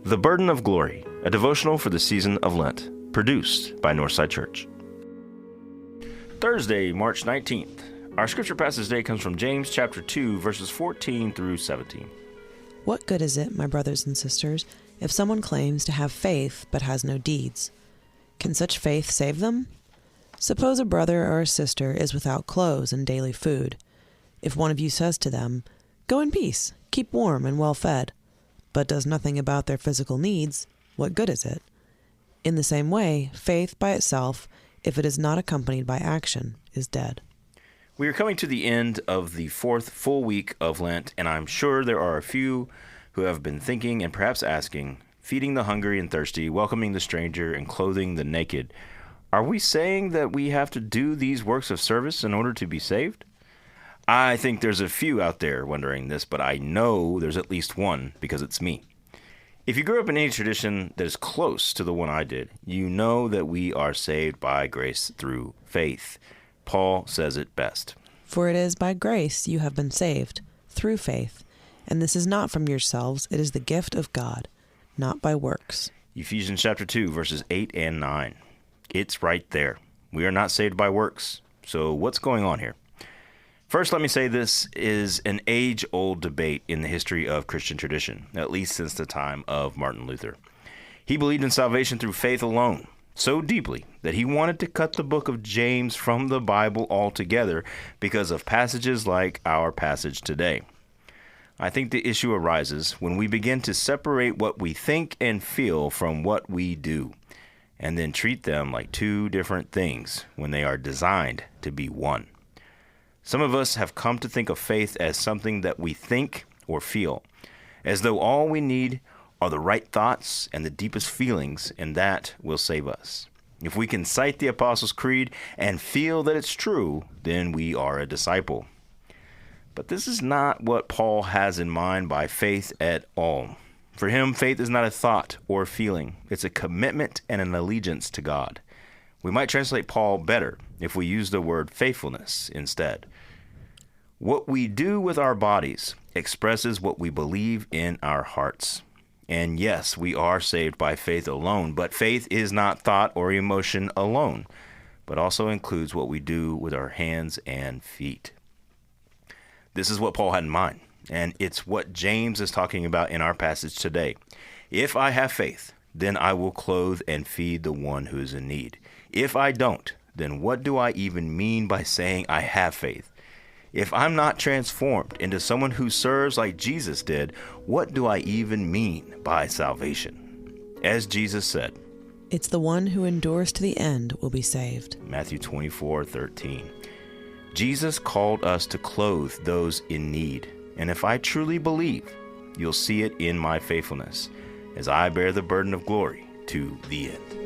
The Burden of Glory, a devotional for the season of Lent, produced by Northside Church. Thursday, March 19th. Our scripture passage today comes from James chapter 2, verses 14 through 17. What good is it, my brothers and sisters, if someone claims to have faith but has no deeds? Can such faith save them? Suppose a brother or a sister is without clothes and daily food. If one of you says to them, "Go in peace, keep warm and well fed," but does nothing about their physical needs, what good is it? In the same way, faith by itself, if it is not accompanied by action, is dead. We are coming to the end of the fourth full week of Lent, and I'm sure there are a few who have been thinking and perhaps asking, feeding the hungry and thirsty, welcoming the stranger, and clothing the naked. Are we saying that we have to do these works of service in order to be saved? I think there's a few out there wondering this, but I know there's at least one because it's me. If you grew up in any tradition that is close to the one I did, you know that we are saved by grace through faith. Paul says it best. For it is by grace you have been saved, through faith. And this is not from yourselves, it is the gift of God, not by works. Ephesians chapter 2, verses 8 and 9. It's right there. We are not saved by works. So what's going on here? First, let me say this is an age-old debate in the history of Christian tradition, at least since the time of Martin Luther. He believed in salvation through faith alone, so deeply that he wanted to cut the book of James from the Bible altogether because of passages like our passage today. I think the issue arises when we begin to separate what we think and feel from what we do, and then treat them like two different things when they are designed to be one. Some of us have come to think of faith as something that we think or feel, as though all we need are the right thoughts and the deepest feelings, and that will save us. If we can cite the Apostles' Creed and feel that it's true, then we are a disciple. But this is not what Paul has in mind by faith at all. For him, faith is not a thought or a feeling. It's a commitment and an allegiance to God. We might translate Paul better if we use the word faithfulness instead. What we do with our bodies expresses what we believe in our hearts. And yes, we are saved by faith alone, but faith is not thought or emotion alone, but also includes what we do with our hands and feet. This is what Paul had in mind, and it's what James is talking about in our passage today. If I have faith, then I will clothe and feed the one who is in need. If I don't, then what do I even mean by saying I have faith? If I'm not transformed into someone who serves like Jesus did, what do I even mean by salvation? As Jesus said, "It's the one who endures to the end will be saved." Matthew 24:13. Jesus called us to clothe those in need. And if I truly believe, you'll see it in my faithfulness as I bear the burden of glory to the end.